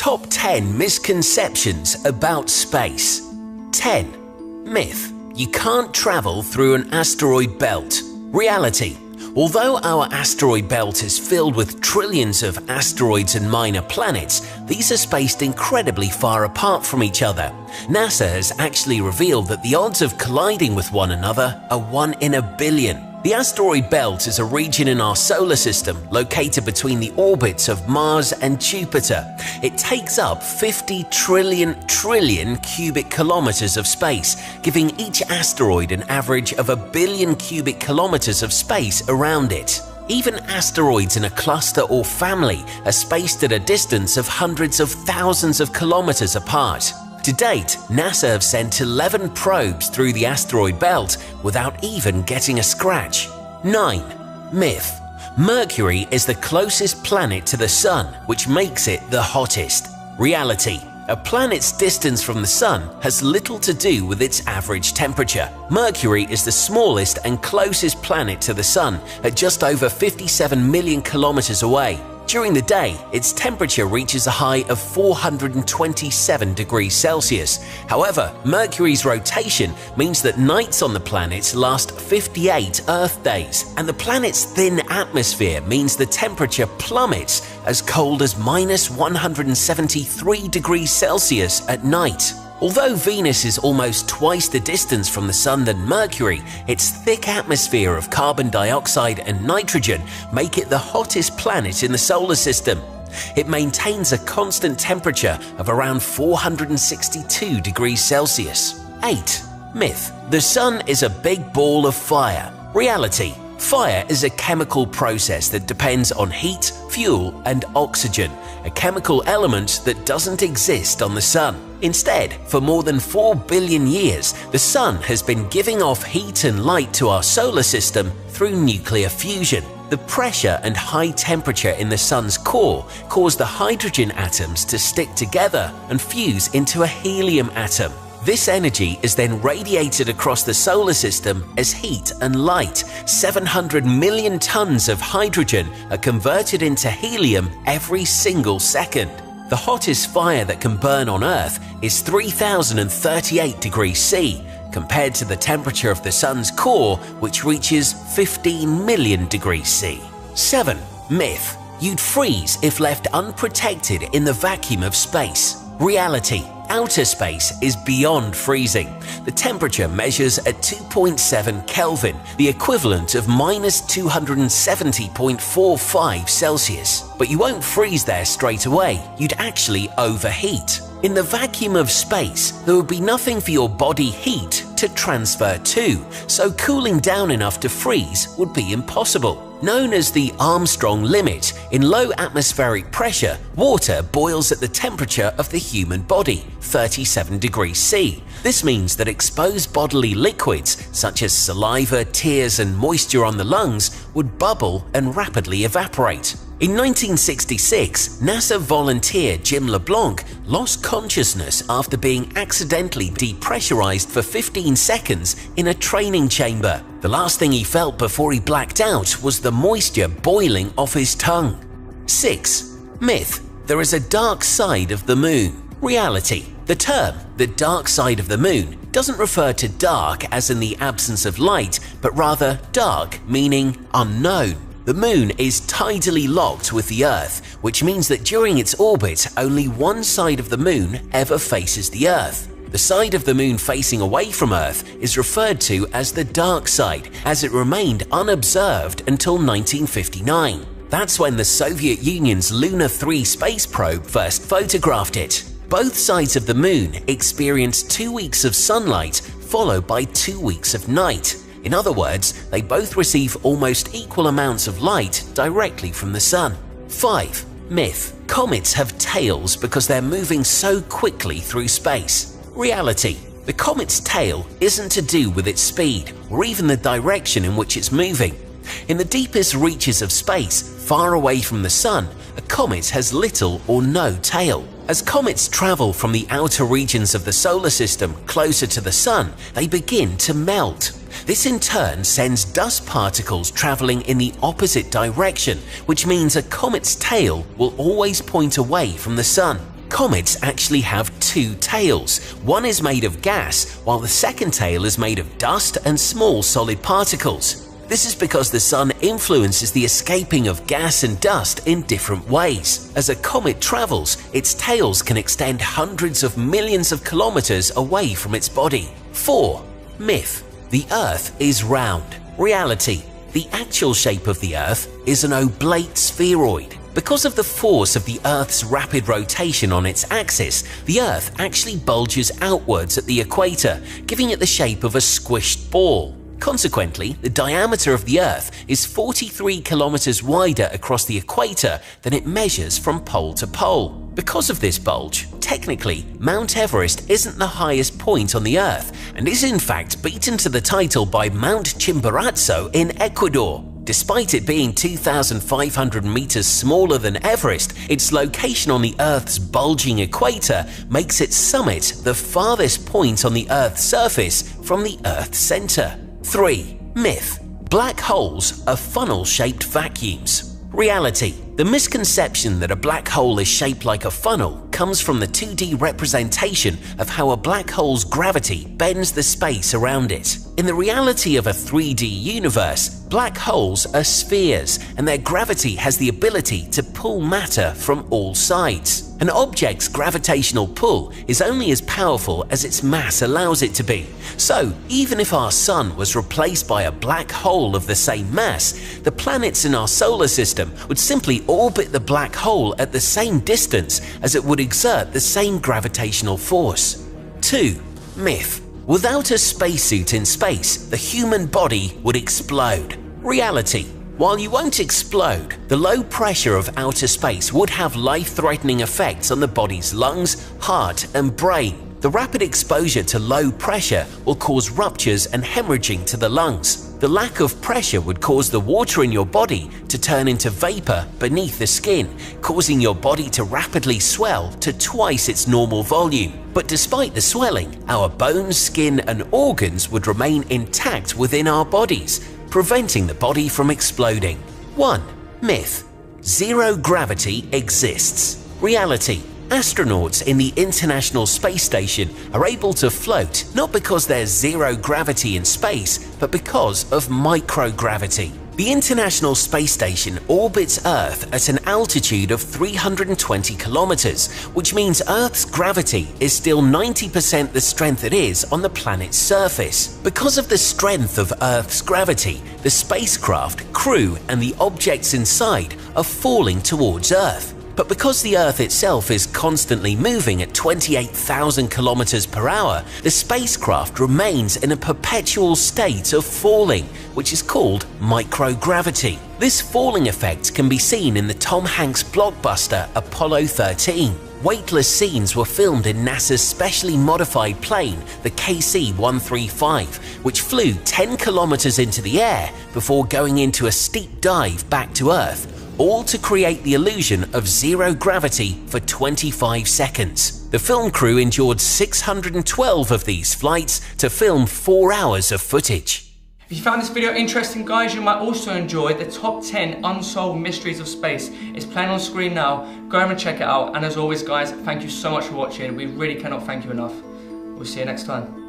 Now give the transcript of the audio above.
Top 10 misconceptions about space. 10. Myth: you can't travel through an asteroid belt. Reality: although our asteroid belt is filled with trillions of asteroids and minor planets, these are spaced incredibly far apart from each other. NASA has actually revealed that the odds of colliding with one another are 1 in a billion. The asteroid belt is a region in our solar system located between the orbits of Mars and Jupiter. It takes up 50 trillion cubic kilometers of space, giving each asteroid an average of 1 billion cubic kilometers of space around it. Even asteroids in a cluster or family are spaced at a distance of hundreds of thousands of kilometers apart. To date, NASA have sent 11 probes through the asteroid belt without even getting a scratch. 9. Myth: Mercury is the closest planet to the Sun, which makes it the hottest. Reality: a planet's distance from the Sun has little to do with its average temperature. Mercury is the smallest and closest planet to the Sun at just over 57 million kilometers away. During the day, its temperature reaches a high of 427 degrees Celsius. However, Mercury's rotation means that nights on the planet last 58 Earth days, and the planet's thin atmosphere means the temperature plummets as cold as -173 degrees Celsius at night. Although Venus is almost twice the distance from the Sun than Mercury, its thick atmosphere of carbon dioxide and nitrogen make it the hottest planet in the solar system. It maintains a constant temperature of around 462 degrees Celsius. 8. Myth: the Sun is a big ball of fire. Reality: fire is a chemical process that depends on heat, fuel, and oxygen, a chemical element that doesn't exist on the Sun. Instead, for more than 4 billion years, the Sun has been giving off heat and light to our solar system through nuclear fusion. The pressure and high temperature in the Sun's core cause the hydrogen atoms to stick together and fuse into a helium atom. This energy is then radiated across the solar system as heat and light. 700 million tons of hydrogen are converted into helium every single second. The hottest fire that can burn on Earth is 3038 degrees C, compared to the temperature of the Sun's core, which reaches 15 million degrees C. 7. Myth: you'd freeze if left unprotected in the vacuum of space. Reality: outer space is beyond freezing. The temperature measures at 2.7 Kelvin, the equivalent of -270.45 Celsius. But you won't freeze there straight away, you'd actually overheat. In the vacuum of space, there would be nothing for your body heat to transfer to, so cooling down enough to freeze would be impossible. Known as the Armstrong limit, in low atmospheric pressure, water boils at the temperature of the human body, 37 degrees C. This means that exposed bodily liquids, such as saliva, tears, and moisture on the lungs, would bubble and rapidly evaporate. In 1966, NASA volunteer Jim LeBlanc lost consciousness after being accidentally depressurized for 15 seconds in a training chamber. The last thing he felt before he blacked out was the moisture boiling off his tongue. 6. Myth: there is a dark side of the moon. Reality: the term "the dark side of the moon" doesn't refer to dark as in the absence of light, but rather dark meaning unknown. The moon is tidally locked with the Earth, which means that during its orbit, only one side of the moon ever faces the Earth. The side of the moon facing away from Earth is referred to as the dark side, as it remained unobserved until 1959. That's when the Soviet Union's Luna 3 space probe first photographed it. Both sides of the moon experience 2 weeks of sunlight followed by 2 weeks of night. In other words, they both receive almost equal amounts of light directly from the Sun. 5. Myth: comets have tails because they're moving so quickly through space. Reality: the comet's tail isn't to do with its speed or even the direction in which it's moving. In the deepest reaches of space, far away from the Sun, a comet has little or no tail. As comets travel from the outer regions of the solar system closer to the Sun, they begin to melt. This in turn sends dust particles traveling in the opposite direction, which means a comet's tail will always point away from the Sun. Comets actually have two tails. One is made of gas, while the second tail is made of dust and small solid particles. This is because the sun influences the escaping of gas and dust in different ways. As a comet travels, its tails can extend hundreds of millions of kilometers away from its body. 4. Myth: the Earth is round. Reality: the actual shape of the Earth is an oblate spheroid. Because of the force of the Earth's rapid rotation on its axis, the Earth actually bulges outwards at the equator, giving it the shape of a squished ball. Consequently, the diameter of the Earth is 43 kilometers wider across the equator than it measures from pole to pole. Because of this bulge, technically, Mount Everest isn't the highest point on the Earth and is in fact beaten to the title by Mount Chimborazo in Ecuador. Despite it being 2,500 meters smaller than Everest, its location on the Earth's bulging equator makes its summit the farthest point on the Earth's surface from the Earth's center. 3. Myth: black holes are funnel-shaped vacuums. Reality: the misconception that a black hole is shaped like a funnel comes from the 2D representation of how a black hole's gravity bends the space around it. In the reality of a 3D universe, black holes are spheres, and their gravity has the ability to pull matter from all sides. An object's gravitational pull is only as powerful as its mass allows it to be. So, even if our sun was replaced by a black hole of the same mass, the planets in our solar system would simply orbit the black hole at the same distance as it would exert the same gravitational force. 2. Myth: without a spacesuit in space, the human body would explode. Reality: while you won't explode, the low pressure of outer space would have life-threatening effects on the body's lungs, heart, and brain. The rapid exposure to low pressure will cause ruptures and hemorrhaging to the lungs. The lack of pressure would cause the water in your body to turn into vapor beneath the skin, causing your body to rapidly swell to twice its normal volume. But despite the swelling, our bones, skin, and organs would remain intact within our bodies, preventing the body from exploding. 1. Myth: zero gravity exists. Reality: astronauts in the International Space Station are able to float not because there's zero gravity in space, but because of microgravity. The International Space Station orbits Earth at an altitude of 320 kilometers, which means Earth's gravity is still 90% the strength it is on the planet's surface. Because of the strength of Earth's gravity, the spacecraft, crew, and the objects inside are falling towards Earth. But because the Earth itself is constantly moving at 28,000 kilometers per hour, the spacecraft remains in a perpetual state of falling, which is called microgravity. This falling effect can be seen in the Tom Hanks blockbuster Apollo 13. Weightless scenes were filmed in NASA's specially modified plane, the KC-135, which flew 10 kilometers into the air before going into a steep dive back to Earth, all to create the illusion of zero gravity for 25 seconds. The film crew endured 612 of these flights to film 4 hours of footage. If you found this video interesting, guys, you might also enjoy the top 10 unsolved mysteries of space. It's playing on screen now. Go and check it out. And as always, guys, thank you so much for watching. We really cannot thank you enough. We'll see you next time.